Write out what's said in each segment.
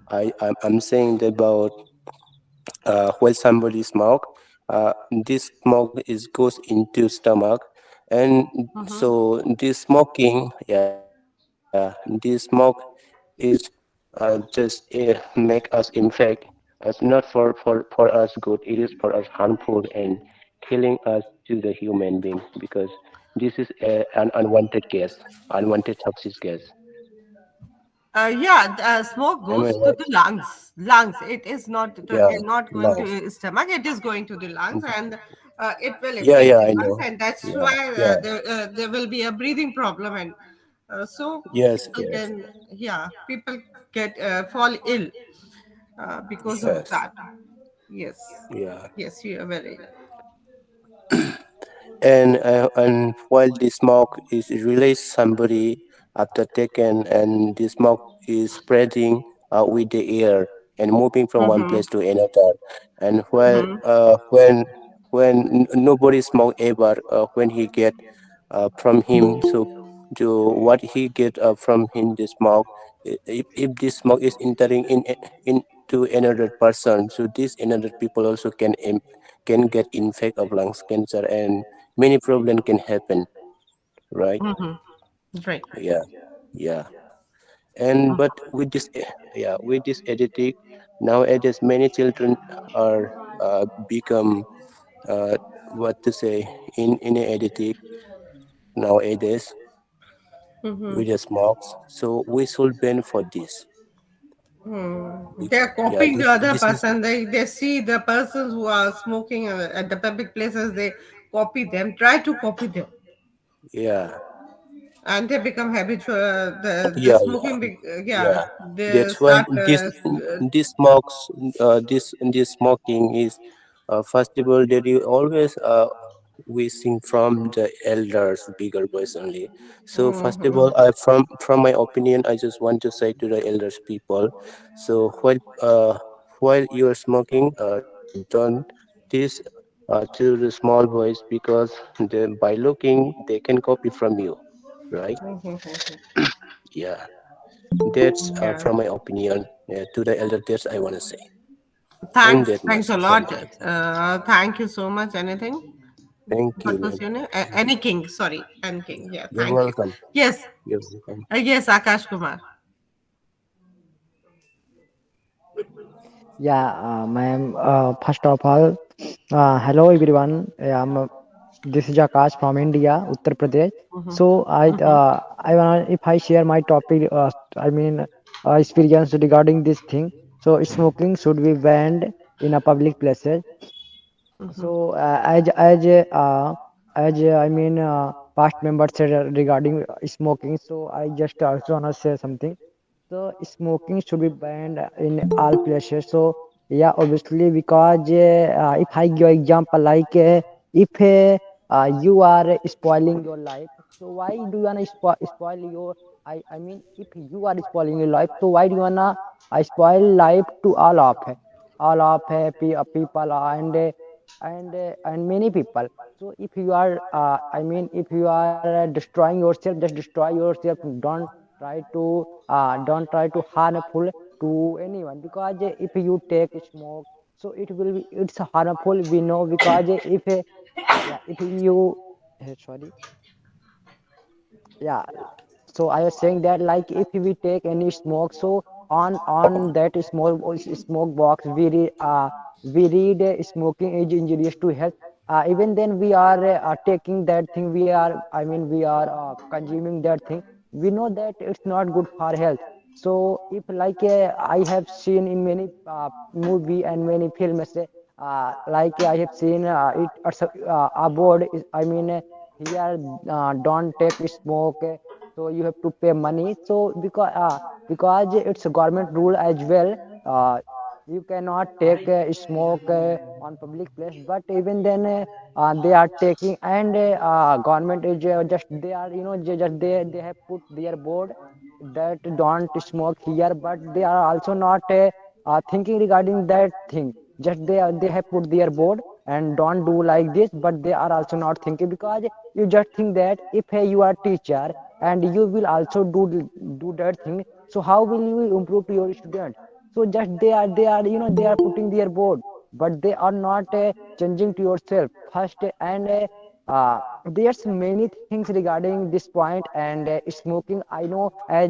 I'm saying about while somebody smoke, this smoke is goes into stomach, and so this smoking, yeah, this smoke is just make us infect. It's not for us good. It is for us harmful and killing us to the human being because this is an unwanted gas, unwanted toxic gas. Yeah, smoke Am I goes to right? the lungs. Lungs. It is Yeah, not going lungs. to stomach. It is going to the lungs, and it will Yeah, affect yeah, the I lungs, know. and that's Yeah, why yeah. there will be a breathing problem, and so Yes, people yes, can, yeah, people get fall ill because of yes. that. Yes, Yeah. yes, you are very. And while the smoke is released somebody after taken, and the smoke is spreading with the air and moving from one Mm-hmm. place to another, and while Mm-hmm. nobody smoke ever, when he get from him, so to what he get from him the smoke, if this smoke is entering into another person, so this another people also can get infect of lungs cancer, and many problem can happen, right? Mm-hmm. Right. Yeah, yeah. And but with this, yeah, with this editing, nowadays many children are become what to say in a editing nowadays with the smokes. So we should ban for this. They are Yeah, copying the other this is person. They see the persons who are smoking at the public places. They copy them. Try to copy them, yeah. and they become habitual. The Yeah, yeah, smoking, yeah, yeah. they That's why start. this smokes this smoking is festival that you always we sing from the elders, bigger boys only. So first of Mhm. all, from my opinion, I just want to say to the elders people. So while you are smoking, don't this to the small boys because by looking they can copy from you, right? Yeah. That's Yeah. from my opinion. To the elder, that's I want to say. And Thanks. that Thanks much a from lot. my end. Thank you so much. Anything? Thank you, What was man. your name? Any King. Sorry, Any King. Yeah. You're Thank you. welcome. Yes. You're welcome. Yes. Akash Kumar. Yeah, ma'am. First of all, hello everyone. This is Akash from India, Uttar Pradesh. So I wanna if I share my topic, experience regarding this thing. So smoking should be banned in a public places. So past members said regarding smoking. So I just also wanna say something. So smoking should be banned in all places. So yeah, obviously because if I give example like if you are spoiling your life, so why do you wanna spoil your? If you are spoiling your life, so why do you wanna spoil life to all of people and many people. So if you are if you are destroying yourself, just destroy yourself. Don't try to harmful to anyone because if you take smoke, so it's harmful, we know, because yeah, if you sorry, yeah, so I was saying that like if we take any smoke, so on that smoke box we read smoking is injurious to health. Even then we are taking that thing, we are consuming that thing, we know that it's not good for health. So if like I have seen in many movie and many films, like I have seen it a board is, here don't take smoke, so you have to pay money. So because it's a government rule as well, you cannot take smoke on public place, but even then they are taking, and government is just they are just they have put their board that don't smoke here, but they are also not thinking regarding that thing. Just they have put their board and don't do like this, but they are also not thinking, because you just think that if you are teacher and you will also do that thing, So how will you improve to your student? So just they are they are putting their board, but they are not changing to yourself first. And there's many things regarding this point. And smoking, I know, I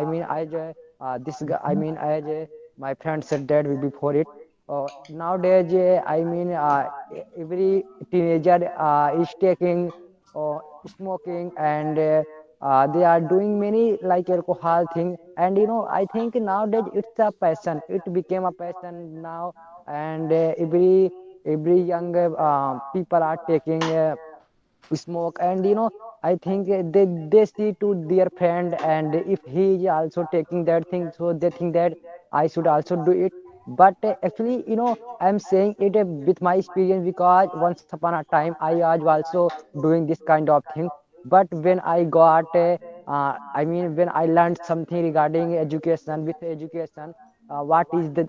mean as this guy, I mean as my friend said that before it. Nowadays, every teenager is taking smoking, and they are doing many like alcohol thing. And I think nowadays it's a passion. It became a passion now. And every young people are taking smoke. And I think they see to their friend, and if he is also taking that thing, so they think that I should also do it. But actually, I'm saying it with my experience, because once upon a time I was also doing this kind of thing. But when I got when I learned something regarding education, with education, what is the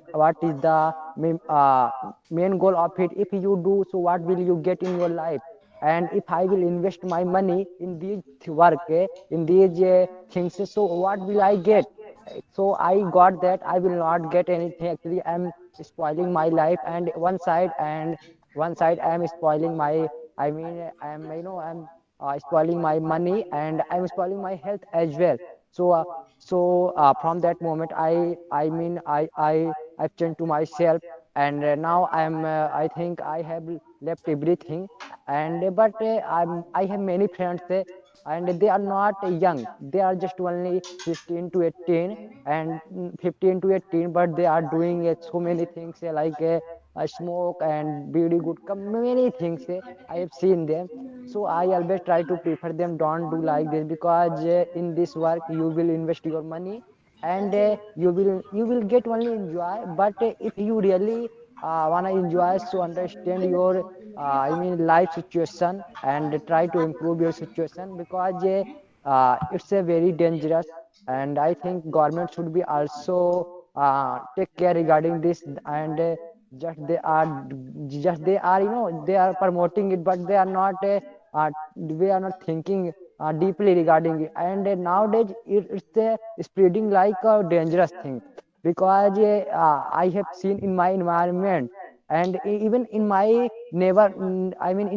main goal of it. If you do, so what will you get in your life? And if I will invest my money in these work, in these things, so what will I get? So I got that I will not get anything. Actually, I'm spoiling my life, and one side I am spoiling my, I'm spoiling my money, and I'm spoiling my health as well. So from that moment, I've changed to myself. And now I think I have left everything. And I have many friends, and they are not young. They are just only 15 to 18, and 15 to 18, but they are doing so many things, like smoke and BD good, many things. I have seen them. So I always try to prefer them, don't do like this, because in this work you will invest your money, and you will get only enjoy. But if you really wanna enjoy, so understand your life situation, and try to improve your situation, because it's a very dangerous. And I think government should be also take care regarding this. And just they are promoting it, but we are not thinking deeply regarding it. And nowadays it's spreading like a dangerous thing, because I have seen in my environment, and even in my in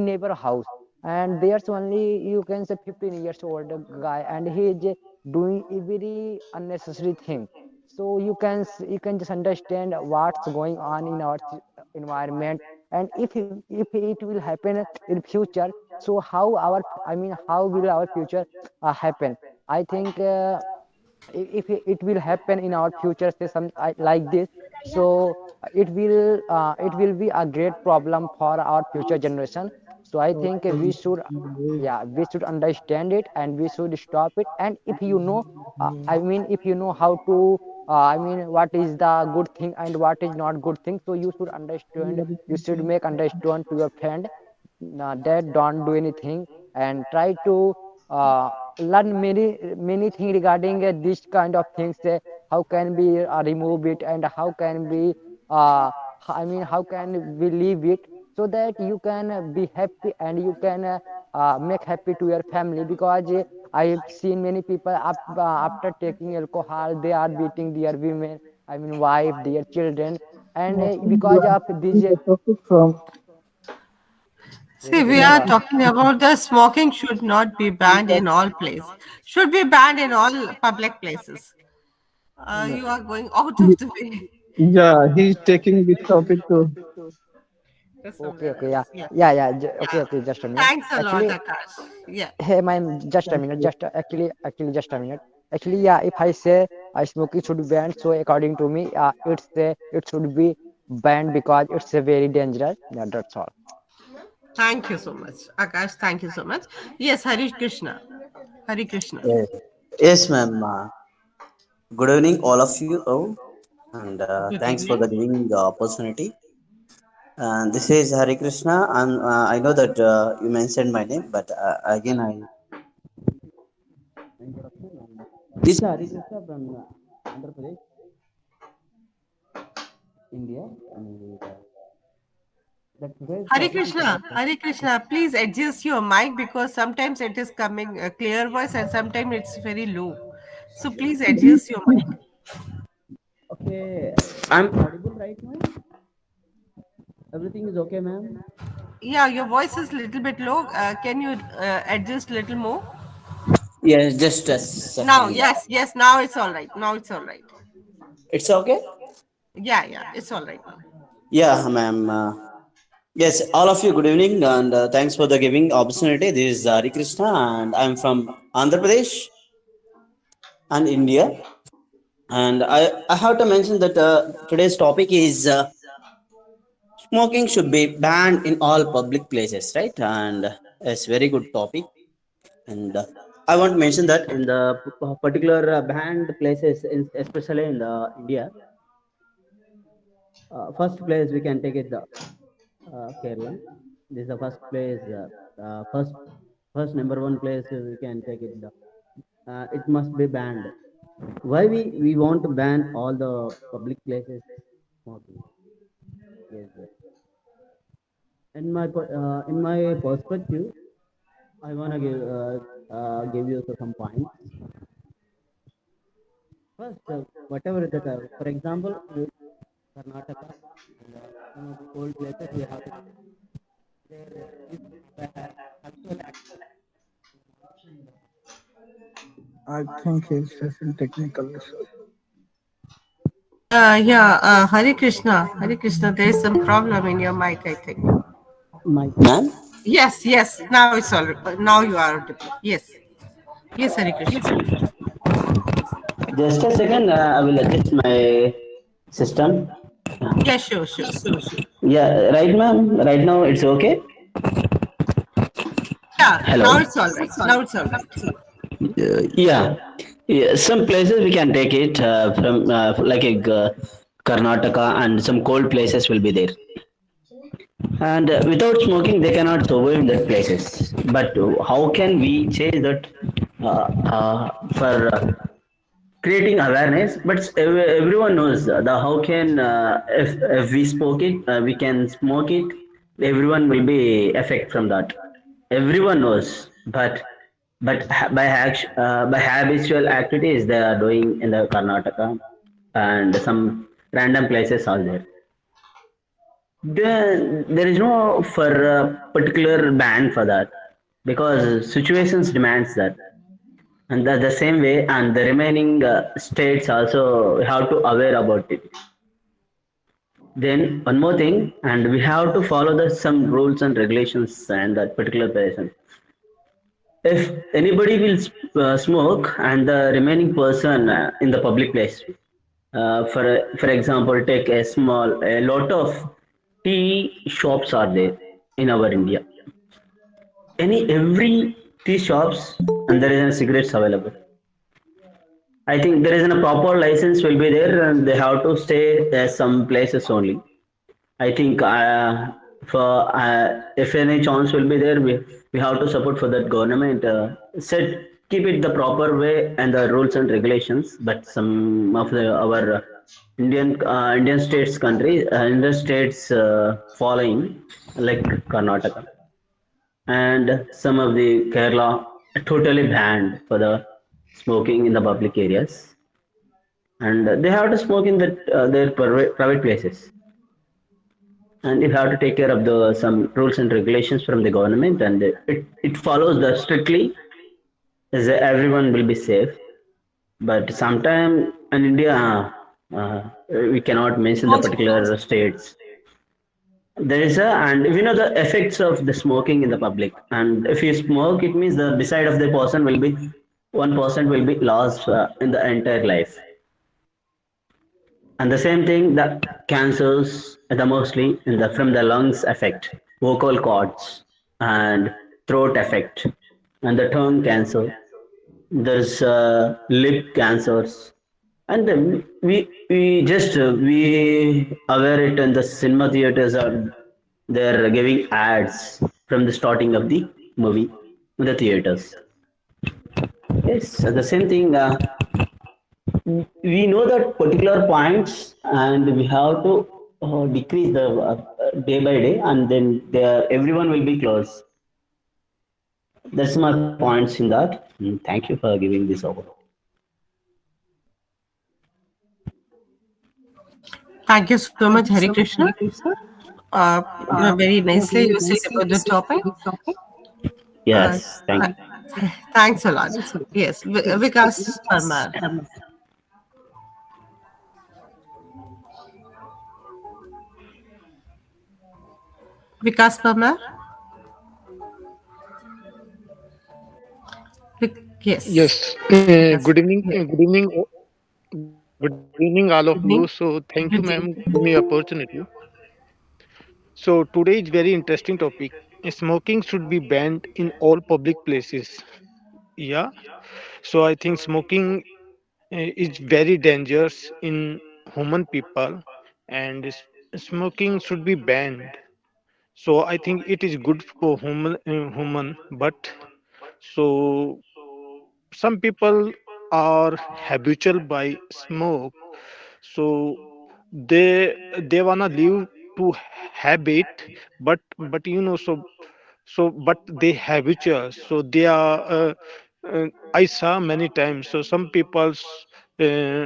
neighbor house. And there's only, you can say, 15 years old guy, and he is doing every unnecessary thing. So you can just understand what's going on in our environment. And if it will happen in future, so how will our future happen? I think if it will happen in our future, say some like this, so it will be a great problem for our future generation. So I think we should understand it, and we should stop it. And if you know how to what is the good thing and what is not good thing, so you should understand, you should make understand to your friend that don't do anything. And try to learn many things regarding this kind of things. How can we remove it, and how can we how can we leave it, so that you can be happy, and you can make happy to your family. Because I have seen many people after taking alcohol, they are beating their women, wife, their children. And because of this See, we are talking about the smoking should not be banned in all places. Should be banned in all public places. You are going out of the way Yeah, he's taking this topic to. to Okay, somewhere okay, else. yeah, Yeah. yeah, yeah. Okay, Yeah. okay. Just a minute. Thanks a lot, Actually, Akash. Yeah. hey, man, just a minute. Just a minute. Actually, yeah. If I say smoking should be banned, so according to me, it should be banned, because it's a very dangerous. Yeah, that's all. Thank you so much, Akash. Thank you so much. Yes, Hari Krishna. Hari Krishna. Yes, yes, ma'am. Good evening, all of you. Oh, and Good thanks for evening. the giving the opportunity. And this is Hari Krishna. And I know that you mentioned my name, but again, this is Hari Krishna from Andhra Pradesh, India, and the today's Hari topic is about Krishna, Hari Krishna, please adjust your mic because sometimes it is coming a clear voice and sometimes it's very low. So please adjust your mic. Okay, I'm audible right now. Everything is okay, ma'am. Yeah, your voice is a little bit low. Can you adjust a little more? Yes, just a Now, second. yes, yes, now it's all right. Now it's all right. It's okay. Yeah, yeah, it's all right now. Yeah, ma'am. Yes, all of you, good evening, and thanks for the giving opportunity. This is Hari Krishna, and I'm from Andhra Pradesh and India. And I have to mention that today's topic is smoking should be banned in all public places, right? And it's very good topic. And I want to mention that in the particular banned places, especially in the India, first place we can take it the Kerala. This is the first place. First number one place we can take it. It must be banned. Why we want to ban all the public places smoking? Yes. In my perspective, I wanna give you some points. First, whatever that, for example, Karnataka and some of the cold places we have to there is cultural activity. I think he's facing technical issues. Yeah, Hare Krishna. Hare Krishna, there is some problem in your mic, I think. Ma'am, Yes, yes, now it's all right. Now you are audible. Yes, yes, Hare Krishna. just a second. I will adjust my system. Yeah, sure, sure. Yeah, right, ma'am. Right now it's okay. Yeah, now Hello. it's all right. Now it's all right. Yeah. Yeah, some places we can take it from like Karnataka, and some cold places will be there. And without smoking, they cannot survive in that places. But how can we change that for creating awareness? But everyone knows the how can if we smoke it, we can smoke it. Everyone will be affect from that. Everyone knows, by habitual activities they are doing in the Karnataka and some random places are there. There is no for a particular ban for that because situations demands that, and the same way, and the remaining states also have to aware about it. Then one more thing, and we have to follow the some rules and regulations and that particular person. If anybody will smoke and the remaining person in the public place, for example, take a lot of tea shops are there in our India. Every tea shops and there is a cigarettes available. I think there is a proper license will be there and they have to stay some places only. I think for if any chance will be there, we have to support for that government. Set keep it the proper way and the rules and regulations. But some of our Indian states country, Indian states following like Karnataka and some of the Kerala totally banned for the smoking in the public areas, and they have to smoke in their private places. And you have to take care of the some rules and regulations from the government, and it follows that strictly, as everyone will be safe. But sometime in India, we cannot mention the particular states. There is a, and we know the effects of the smoking in the public, and if you smoke it means the beside of the person will be 1% will be lost in the entire life. And the same thing, the cancers, the mostly in the from the lungs affect vocal cords and throat affect, and the tongue cancer. There's lip cancers, and then we aware it in the cinema theaters are they're giving ads from the starting of the movie in the theaters. Yes, the same thing. We know that particular points and we have to decrease the day by day, and then everyone will be close. That's my points in that. Thank you for giving this over. Thank you so much, Hari Krishna. Very nicely you said about the topic. Uh, Yes, thank th- you. Thanks a lot. Yes, Vikas Parmar. Vikas Parmar? Yes. Yes. Vikas. Good evening. Yeah. Good evening. Good evening, all of you. So, Evening. thank you, ma'am, Good giving me evening. opportunity. So, today is very interesting topic. Smoking should be banned in all public places. Yeah. So, I think smoking is very dangerous in human people, and smoking should be banned. So, I think it is good for human, but so some people are habitual by smoke, so they wanna live to habit, but but they habitual, so they are I saw many times, so some people's uh,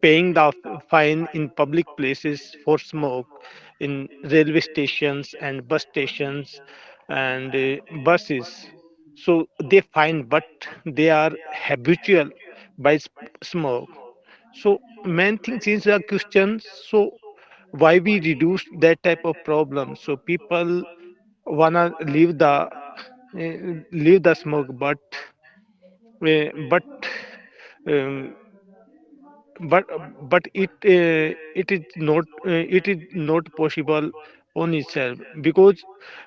paying the fine in public places for smoke in railway stations and bus stations and buses. So they fine, but they are habitual by smoke. So main thing is a question. So why we reduce that type of problem? So people wanna leave the smoke, but um, but it is not possible on itself, because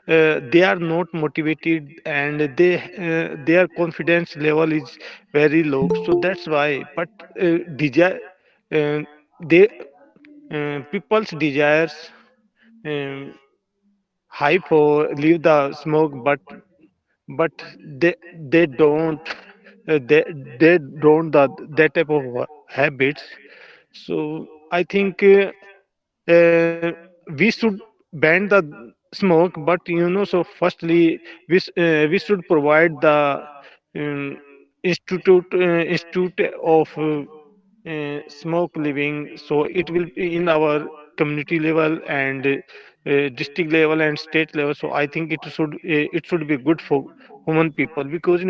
they are not motivated, and their confidence level is very low, so that's why. But desire, uh, they people's desires um, high for leave the smoke, but they don't they don't that type of habits. So I think uh, we should ban the smoke, but so firstly we should provide the um, institute of smoke living, so it will be in our community level and district level and state level. So I think it should be good for human people, because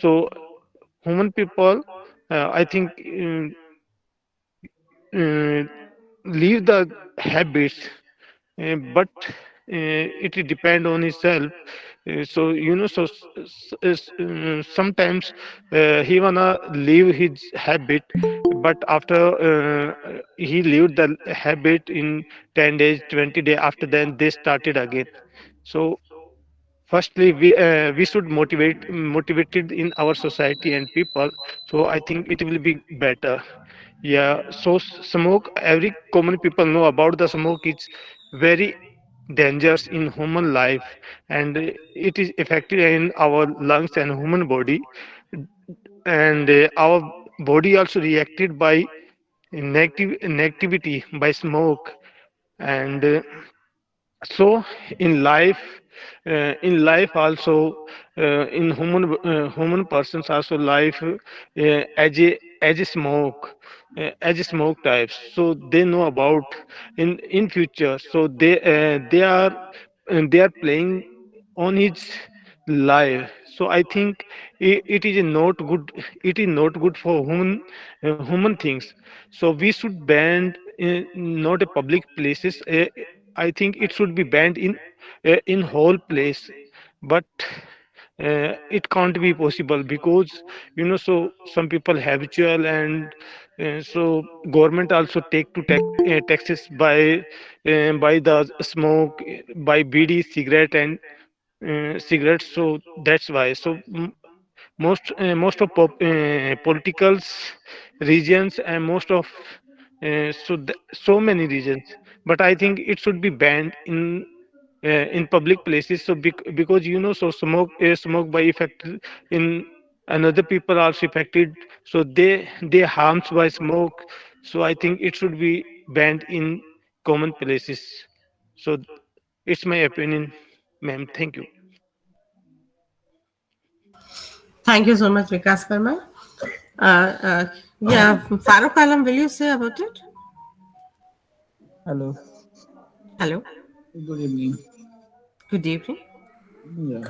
so human people, I think uh, leave the habits, but it depend on itself. So sometimes he wanna leave his habit, but after he leave the habit in 10 days, 20 days, after then they started again. So firstly we should motivated in our society and people, so I think it will be better. Yeah, so smoke, every common people know about the smoke. It's very dangerous in human life, and it is effective in our lungs and human body, and our body also reacted by negativity by smoke. And so in life also, in human persons also life, as a smoke, as a smoke types, so they know about in future, so they are playing on his life. So I think it is not good, it is not good for human things. So we should ban not a public places. I think it should be banned in whole place, but it can't be possible, because so some people habitual, and so government also take to taxes by the smoke, by BD cigarette and cigarettes. So that's why. So most of politicals regions, and most of so many regions, but I think it should be banned in public places. So because so smoke by effect in another people also affected, so they harms by smoke. So I think it should be banned in common places. So it's my opinion, ma'am. Thank you. Thank you so much, Vikas Parmar. Yeah, Farooq Alam, will you say about it? Hello. Hello. Good evening. Good evening. Yeah.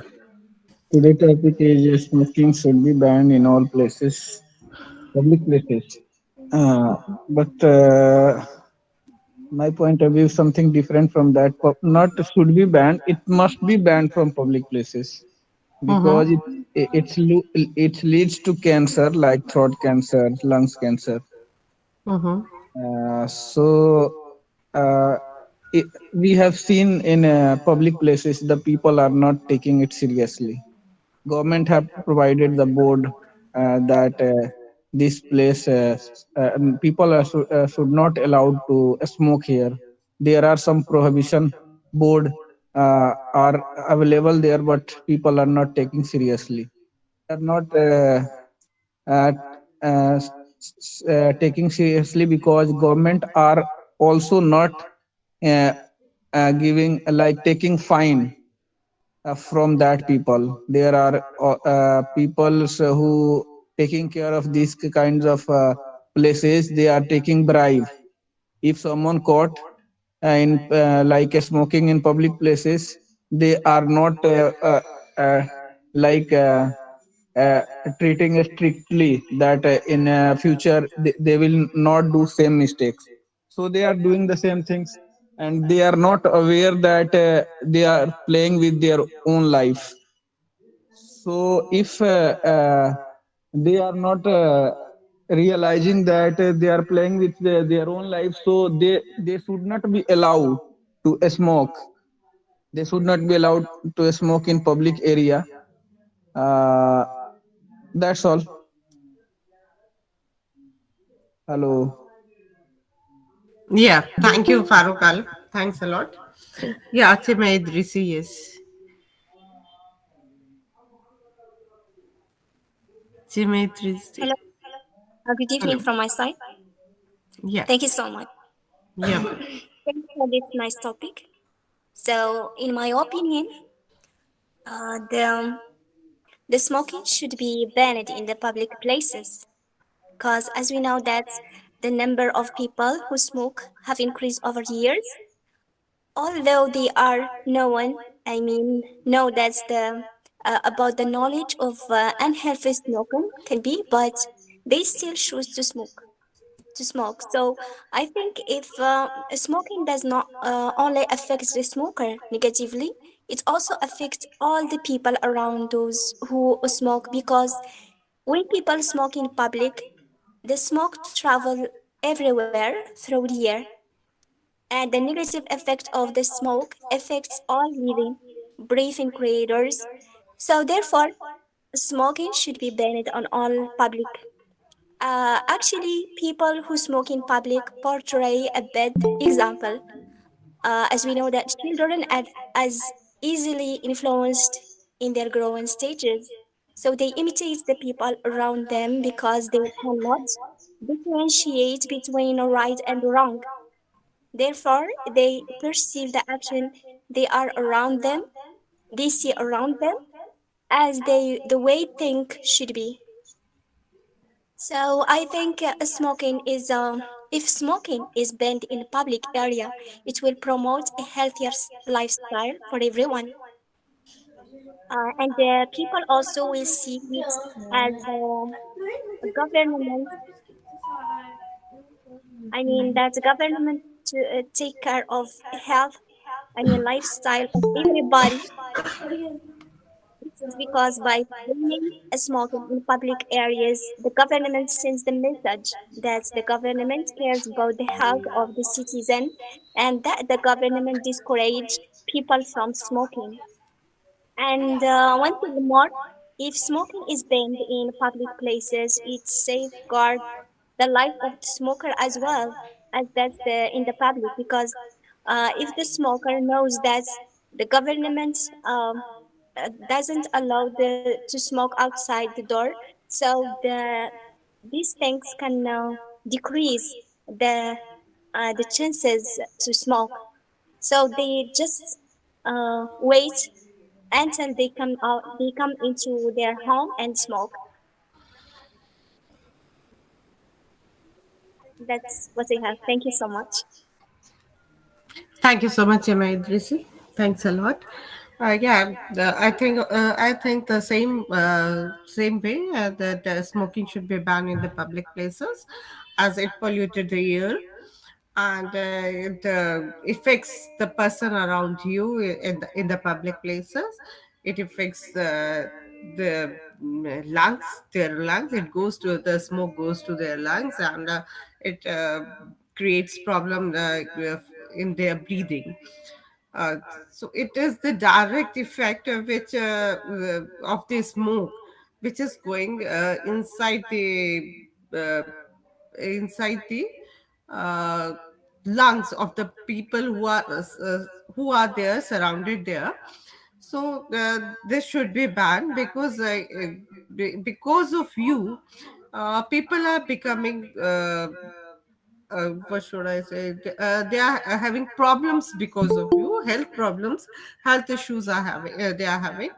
Today topic is smoking should be banned in all places, public places. But my point of view is something different from that. Not should be banned. It must be banned from public places Mm-hmm. because it leads to cancer like throat cancer, lungs cancer. Mm-hmm. So uh, we have seen in public places the people are not taking it seriously. Government have provided the board that this place people should not allowed to smoke here. There are some prohibition board are available there, but people are not taking seriously. They are not uh, uh, taking seriously because government are also not uh, giving like taking fine from that people. There are people who taking care of these kinds of places. They are taking bribe. If someone caught in like smoking in public places, they are not uh, like uh, treating strictly that in future they will not do same mistakes. So they are doing the same things, and they are not aware that they are playing with their own life. So if they are not realizing that they are playing with their own life, so they should not be allowed to smoke. They should not be allowed to smoke in public area. uh, that's all. Hello. Yeah. Thank you, Farooq Al. Thanks a lot. Yeah, Atima Idrisi, yes. Atima Idrisi. Hello, good evening Hello. from my side. Yeah. Thank you so much. Yeah. Thank you for this nice topic. So, in my opinion, the smoking should be banned in the public places because, as we know, that the number of people who smoke have increased over years. Although they are no one, I mean, know that's the about the knowledge of unhealthy smoking can be, but they still choose to smoke. So I think if smoking does not only affect the smoker negatively, it also affects all the people around those who smoke because when people smoke in public, the smoke travel everywhere through the air, and the negative effect of the smoke affects all living, breathing creators. So therefore, smoking should be banned on all public. Actually, people who smoke in public portray a bad example, as we know that children are as easily influenced in their growing stages. So they imitate the people around them because they cannot differentiate between right and wrong. Therefore, they perceive the action they are around them, they see around them as the way think should be. So I think smoking is if smoking is banned in a public area, it will promote a healthier lifestyle for everyone, and people also will see it as a government. I mean that the government to take care of health. I mean lifestyle of everybody. This is because by banning smoking in public areas, the government sends the message that the government cares about the health of the citizen and that the government discourage people from smoking. And one thing more, if smoking is banned in public places, it safeguards the life of the smoker as well as that's in the public because if the smoker knows that the government doesn't allow to smoke outside the door, so these things can decrease the chances to smoke. So they just wait until they come into their home and smoke. That's what I have. Thank you so much. Thank you so much, Emma Idrisi. Thanks a lot. Yeah, I think the same way that smoking should be banned in the public places, as it polluted the air and it affects the person around you in the public places. It affects the lungs, their lungs. It goes to the smoke goes to their lungs, and it creates problem in their breathing. uh, so it is the direct effect of the smoke, which is going uh, inside the uh, lungs of the people who are there surrounded there. So this should be banned because because of you, people are becoming what should I say? They are having problems because of you, health problems, health issues are having. They are having.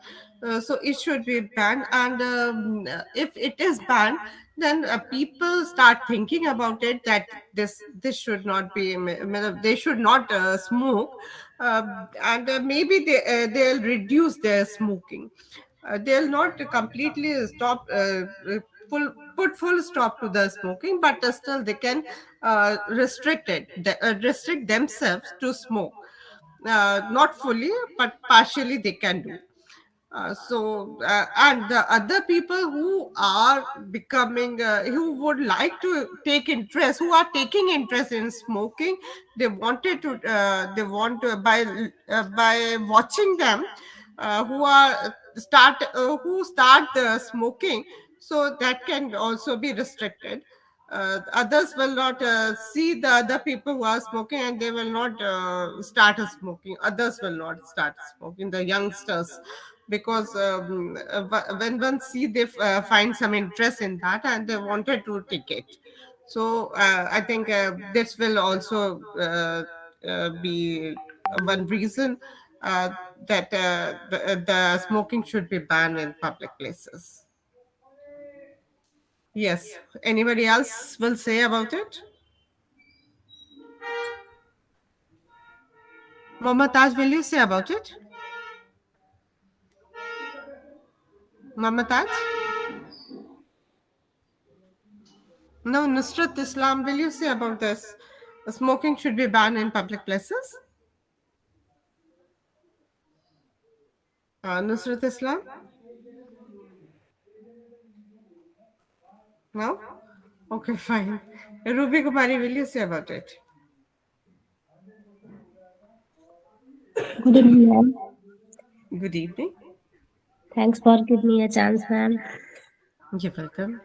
So it should be banned, and if it is banned, then people start thinking about it that this should not be. They should not smoke, uh, and maybe they'll reduce their smoking. They'll not completely stop full put full stop to the smoking, but still they can restrict themselves to smoke, not fully but partially they can do. And the other people who are becoming who would like to take interest, who are taking interest in smoking, they want to by watching them who start the smoking, so that can also be restricted. Others will not see the other people who are smoking, and they will not start smoking. Others will not start smoking, the youngsters, because when see they find some interest in that and they wanted to take it. So I think this will also be one reason uh, that the smoking should be banned in public places. Yes. Anybody else will say about it? Mama Taj, will you say about it? Mama Taj? No, Nusrat Islam, will you say about this? Smoking should be banned in public places? Nusrat Islam? No? Okay, fine. Ruby Kumari, will you say about it? Good evening, ma'am. Good evening. Thanks for giving me a chance, ma'am. You're welcome.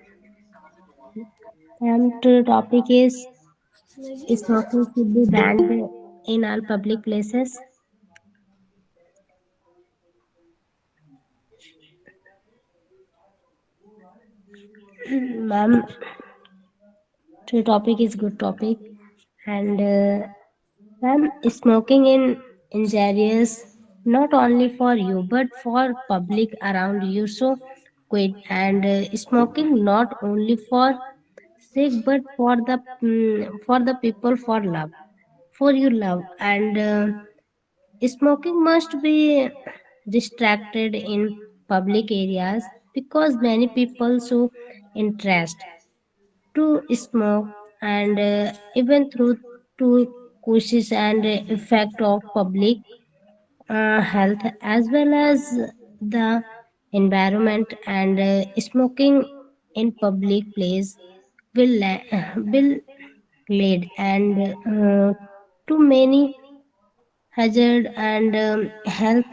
And the topic is smoking should be banned in all public places. Ma'am, the topic is good topic. And ma'am, smoking in injurious not only for you but for public around you. So quit. And smoking not only for sick but for the people for you love. And smoking must be restricted in public areas because many people show interest to smoke. And even through to causes and effect of public health as well as the environment. And smoking in public place will lead and to many hazard and health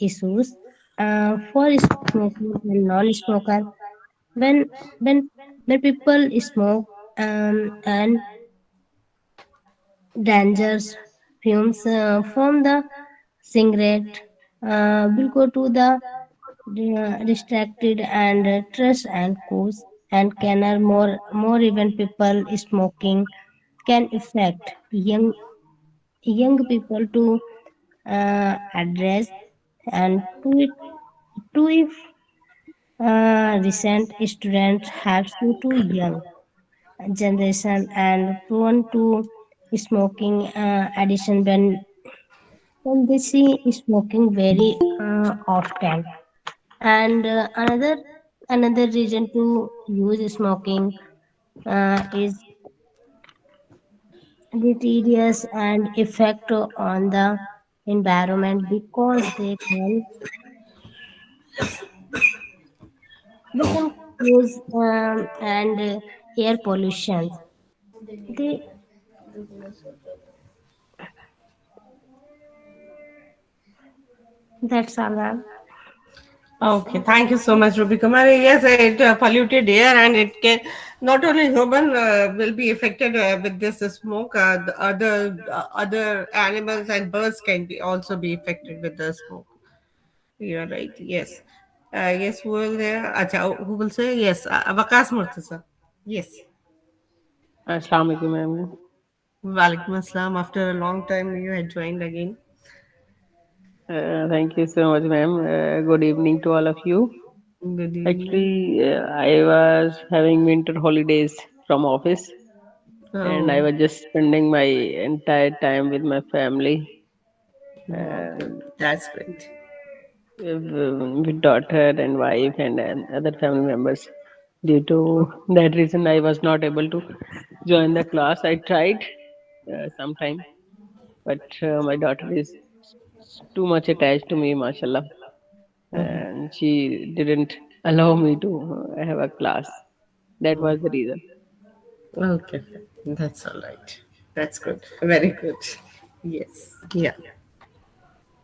issues for smoking and non-smoker. When when when people smoke and dangers fumes from the cigarette will go to the distracted and stress and cause and can are more even people smoking can affect young people to address and to if recent students have to young generation and prone to smoking addiction when they see smoking very often. And another reason to use smoking is deleterious and effect on the environment because they can cause and air pollution. They that's all, ma'am. Okay, thank you so much, Ruby Kumari. Yes, it polluted air, and it can not only human will be affected with this smoke. The other animals and birds can be also be affected with the smoke. You're right. Yes. Yes. Who will there? Acha, who will say yes? Vakas Murtaza. Yes. Assalamu alaikum, ma'am. Walaikum Assalam. After a long time, you had joined again. Thank you so much, ma'am. Good evening to all of you. Good evening. Actually, I was having winter holidays from office, and I Oh, was just spending my entire time with my family, okay. and That's great. with daughter and wife and other family members. Due to that reason, I was not able to join the class. I tried sometime, but my daughter is too much attached to me, mashallah, and she didn't allow me to have a class. That was the reason. Okay, that's all right. That's good. Very good. Yes. Yeah.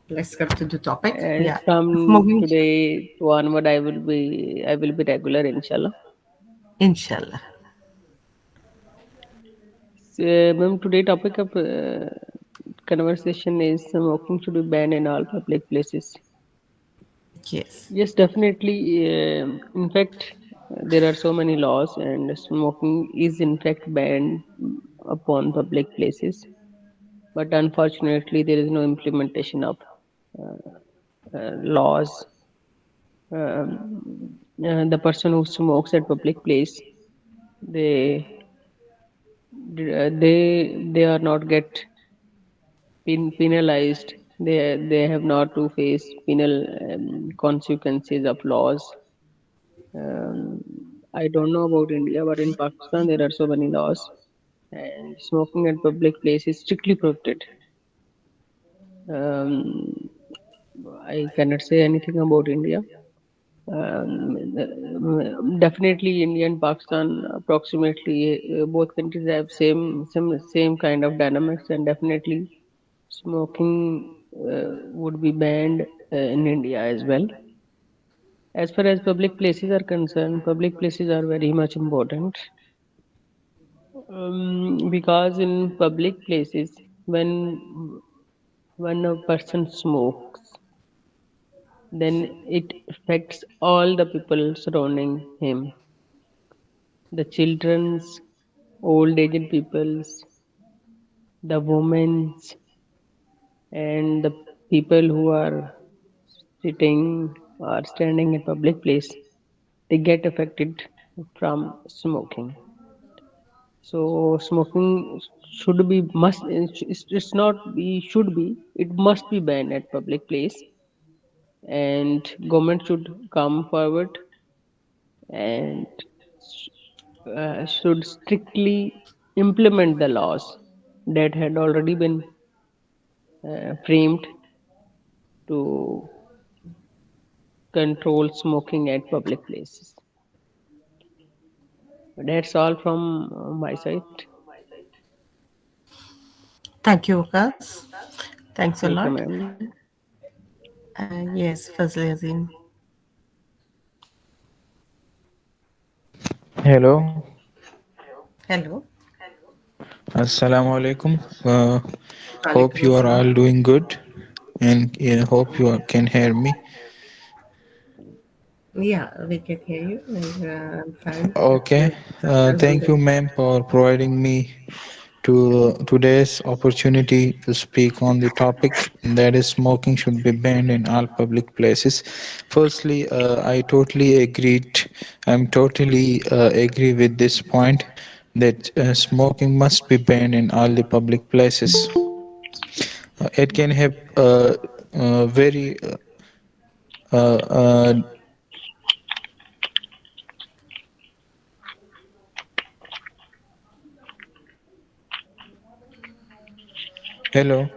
Let's come to the topic. And Yeah. from Smoking. today to onward, I will be regular, inshallah. Inshallah. So, ma'am, today topic of conversation is smoking should be banned in all public places. Yes. Yes, definitely. In fact, there are so many laws, and smoking is in fact banned upon public places. But unfortunately, there is no implementation of laws. The person who smokes at public place, they they are not get penalized. They have not to face penal consequences of laws. Um, I don't know about India, but in Pakistan there are so many laws, and smoking at public place is strictly prohibited. Um, I cannot say anything about India. Definitely, India and Pakistan approximately both countries have same kind of dynamics, and definitely smoking would be banned in India as well. As far as public places are concerned, public places are very much important, because in public places, when a person smokes, then it affects all the people surrounding him, the children's, old aged people's, the women's, and the people who are sitting or standing in public place. They get affected from smoking. So smoking should be must. It's not be should be. It must be banned at public place, and government should come forward and should strictly implement the laws that had already been framed to control smoking at public places. That's all from my side. Thank you, Vakas. Thanks a Welcome, lot. ma'am. Yes, Fazli Azim. Hello, Hello. assalamu alaikum. Hope Walaikum you are Assalam. all doing good, and hope you can hear me. Yeah, we can hear you. I'm fine. Okay, thank you, Alhamdulillah. ma'am, for providing me to today's opportunity to speak on the topic that is smoking should be banned in all public places. Firstly, I totally agreed. I'm totally agree with this point that smoking must be banned in all the public places. It can have very uh, hello.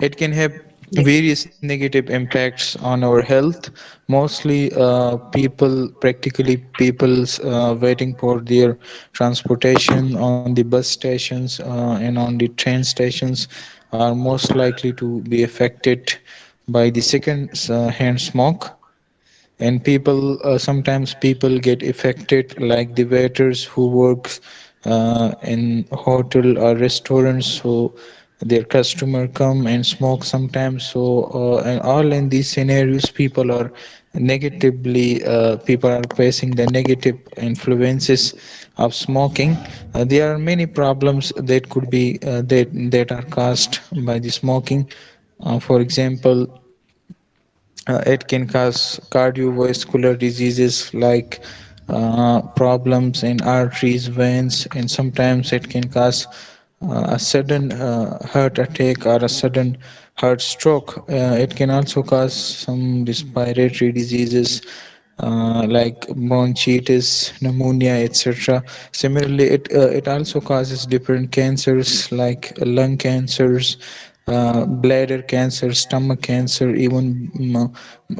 It can have Yes. various negative impacts on our health. Mostly, practically people's waiting for their transportation on the bus stations and on the train stations are most likely to be affected by the second hand smoke. And people sometimes people get affected, like the waiters who works in hotel or restaurants, so their customer come and smoke sometimes. So and all in these scenarios people are facing the negative influences of smoking. There are many problems that could be that are caused by the smoking. For example, it can cause cardiovascular diseases like problems in arteries, veins, and sometimes it can cause a sudden heart attack or a sudden heart stroke. It can also cause some respiratory diseases like bronchitis, pneumonia, etc. Similarly, it also causes different cancers like lung cancers, bladder cancer, stomach cancer, even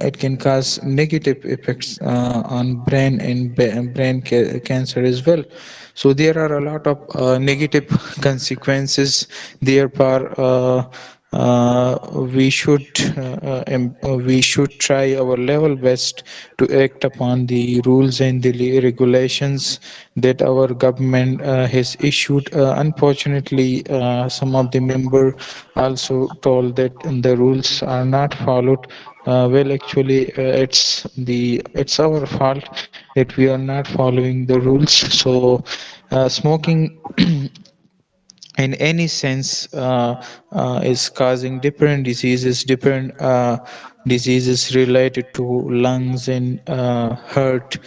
it can cause negative effects on brain and cancer as well. So there are a lot of negative consequences. Therefore, we should try our level best to act upon the rules and the regulations that our government has issued. Unfortunately, some of the member also told that the rules are not followed. Well, actually, it's our fault that we are not following the rules. So, smoking in any sense is causing different diseases related to lungs and heart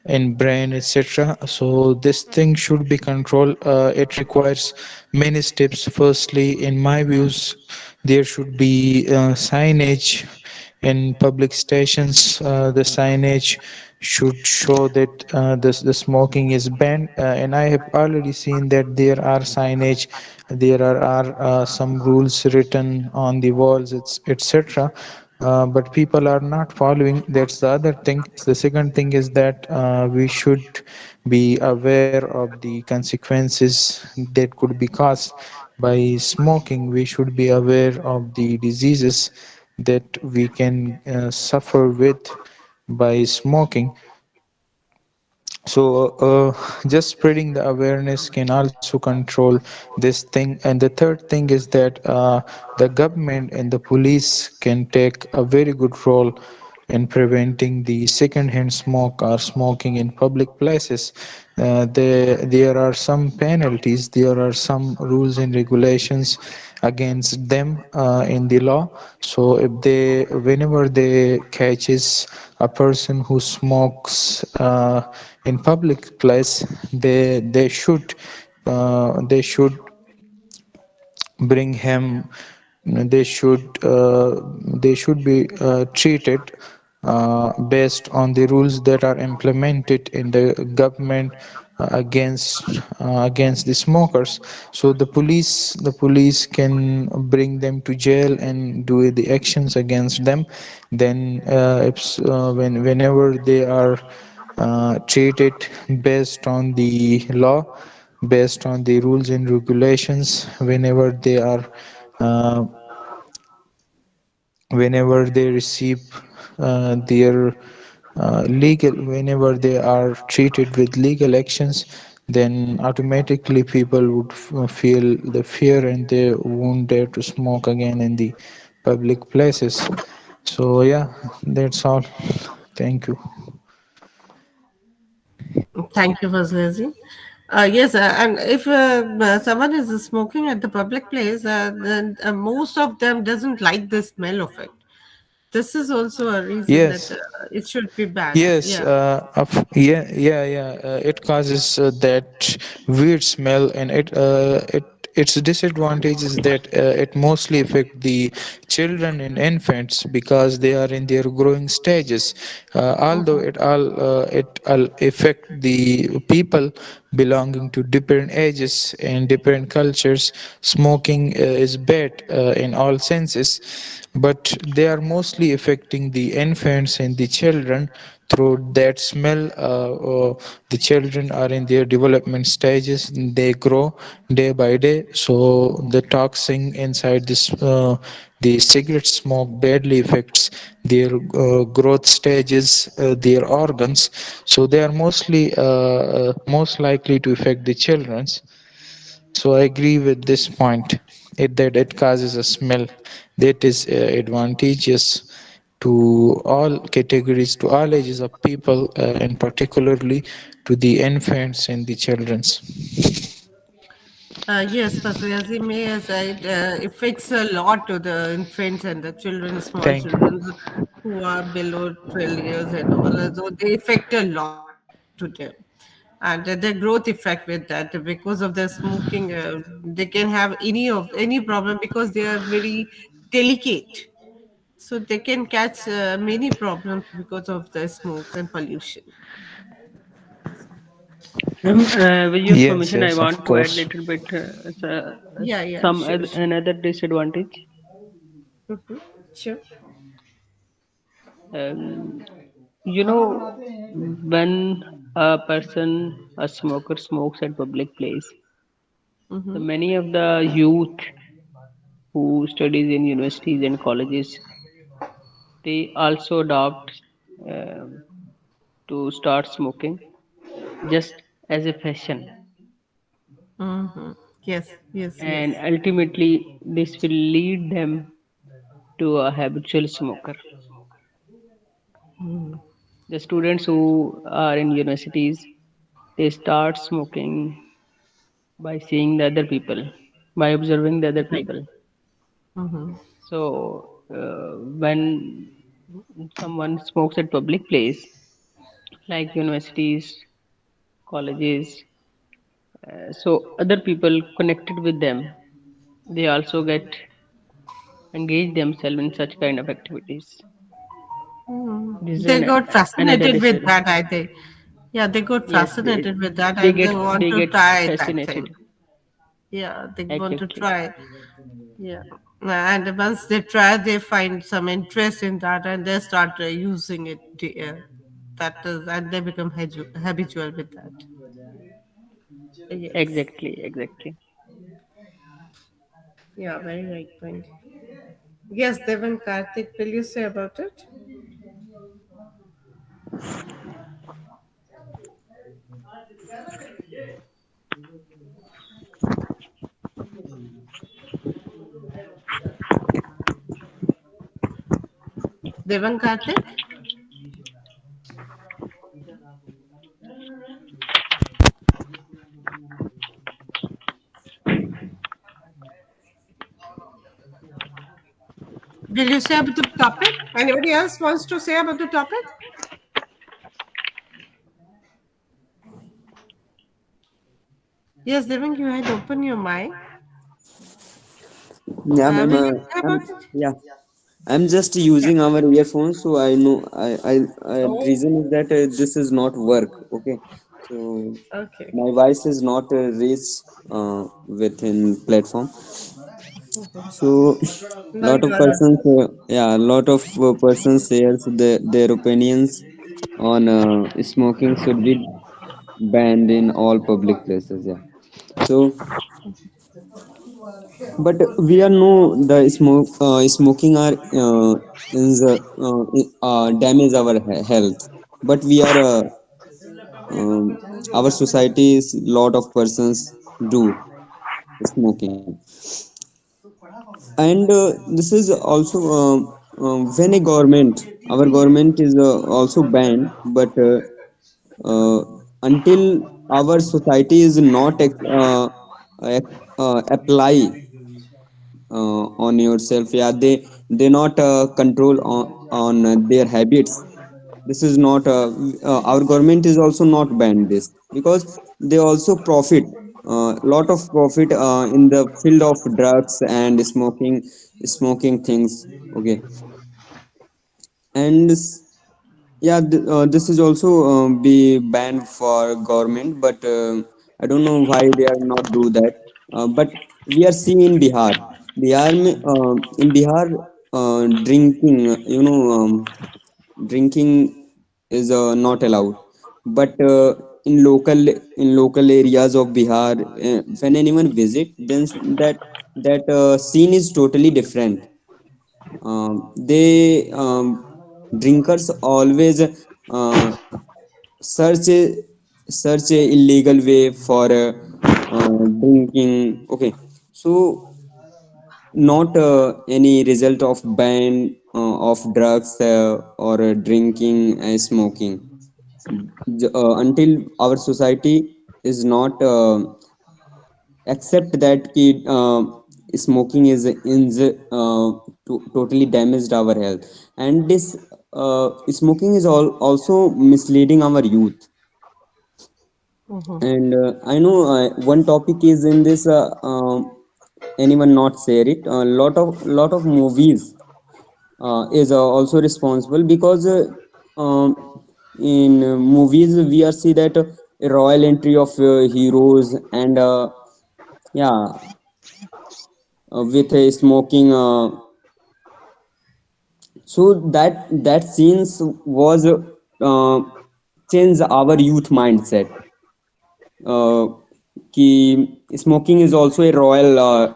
and brain, etc. So this thing should be controlled. It requires many steps. Firstly, in my views, there should be signage in public stations. The signage should show that the smoking is banned. And I have already seen that there are signage, there are some rules written on the walls, etc. But people are not following. That's the other thing. The second thing is that we should be aware of the consequences that could be caused by smoking. We should be aware of the diseases that we can suffer with by smoking. So just spreading the awareness can also control this thing. And the third thing is that the government and the police can take a very good role in preventing the second-hand smoke or smoking in public places. There are some penalties, there are some rules and regulations against them in the law. So if whenever they catches a person who smokes in public place, they should bring him. They should be treated based on the rules that are implemented in the government against the smokers. So the police can bring them to jail and do the actions against them. Then whenever they are treated based on the law, based on the rules and regulations, uh, whenever they receive their whenever they are treated with legal actions, then automatically people would feel the fear and they won't dare to smoke again in the public places. So yeah, that's all. Thank you. Thank you, Fazlazi. Yes, and if someone is smoking at the public place, then most of them doesn't like the smell of it. this is also a reason that Yes. it should be banned. Yes, Yeah. It causes that weird smell, and its disadvantage is that it mostly affect the children and infants because they are in their growing stages. Although it affect the people belonging to different ages and different cultures. Smoking is bad in all senses, but they are mostly affecting the infants and the children through that smell. The children are in their development stages, they grow day by day, so the toxin inside the cigarette smoke badly affects their growth stages, their organs, so they are most likely to affect the children's. So I agree with this point, that it causes a smell that is advantageous to all categories, to all ages of people, and particularly to the infants and the children's. Yes, Pastor, as he may have said, affects a lot to the infants and the children, small Thank children who are below 12 years and all. So they affect a lot to them. And the growth effect with that, because of the smoking, they can have any problem because they are very delicate. So they can catch many problems because of the smokes and pollution. With your Yes, permission, I yes, of want to add course. little bit Yeah, yeah, some sure, sure. another disadvantage. Hmm. Sure. Um, you know, when a person, a smoker, smokes at public place, Mm-hmm. the many of the youth who studies in universities and colleges, they also adopt um, to start smoking just as a fashion, Mm-hmm. Yes, yes, and yes. ultimately this will lead them to a habitual smoker. The students who are in universities, they start smoking by seeing the other people, by observing the other Right. people. Mm-hmm. So when someone smokes at public place like universities, colleges, so other people connected with them, they also get engaged themselves in such kind of activities. This is They got another fascinated with disadvantage. that, I think. Yeah, they got Yes, fascinated with that they and get they want they to get try that thing. fascinated. Yeah, they want to Exactly, try. Yeah. And once they try, they find some interest in that and they start using it. That is, and they become habitual with that. Yes. exactly. Yeah, very right point. Yes, Devan Karthik, will you say about it? Devan Karthik? Will you say about the topic? Anybody else wants to say about the topic? Yes, Devan, you had opened your mic. Yeah, ma'am. Will you say I'm about it? yeah. I'm just Yeah. using our earphones, so I know Oh, reason is that this is not work. Okay, so okay. my voice is not reached within platform. So Now lot you of are persons, audible. lot of persons shares their opinions on smoking should be banned in all public places. Yeah. So but we are know the smoking are is damage our health, but we are our society's lot of persons do smoking, and this is also when a government, our government is also banned, but until our society is not apply on yourself. Yeah, they not control on their habits. This is not our government is also not banned this because they also profit lot of profit in the field of drugs and smoking things. Okay. And yeah, this is also be banned for government, but I don't know why they are not do that. But we are seeing in in Bihar, drinking, drinking is not allowed. But in local areas of Bihar, when anyone visit, then that scene is totally different. They drinkers always search search a illegal way for drinking. Okay, so not any result of ban of drugs or drinking and smoking. Until our society is not accept that ki, smoking is totally damaged our health, and this smoking is also misleading our youth. And I know one topic is in this anyone not share it, a lot of movies is also responsible because in movies we are see that a royal entry of heroes and yeah, with a smoking, so that scenes was change our youth mindset, uh, कि smoking is also a royal,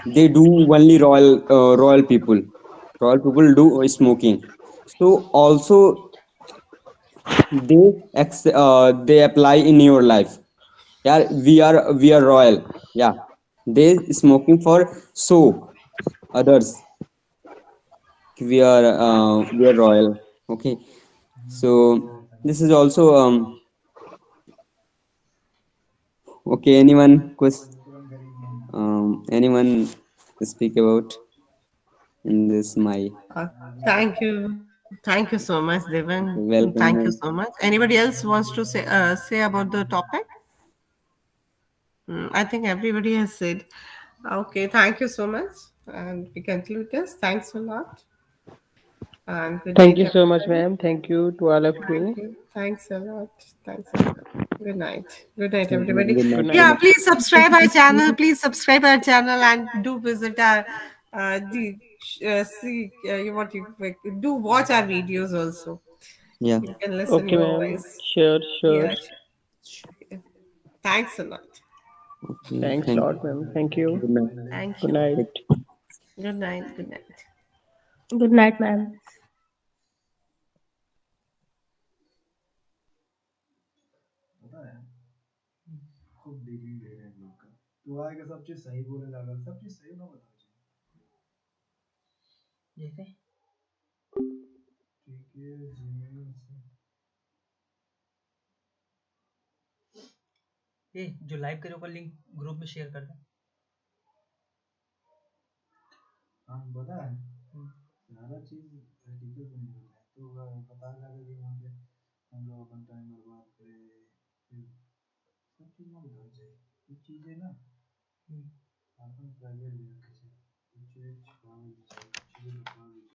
they do only royal people do smoking. So also they apply in your life. Yeah, we are royal. Yeah, they smoking for so others, we are royal. Okay. So this is also okay. Anyone speak about in this my Thank you so much, Devan. Thank welcome, you so man. much. Anybody else wants to say about the topic? I think everybody has said. Okay, thank you so much. And we conclude this. Thanks a lot. And good Thank night, you so much, everybody. ma'am. Thank you to all of Thank you. you. Thanks a lot. Thanks a lot. Good night. Good night, everybody. Good Good night. night. Good Yeah, night. please subscribe our channel. Please subscribe our channel and do visit our the see what you do watch our videos also. Yeah. You can listen Okay, your ma'am. voice. Sure, sure. Yeah, sure. Thanks a lot. Okay. Thanks a Thank lot, you. ma'am. Thank you. Good night. Thank Good you. night. Good night. Good night. Good night, ma'am.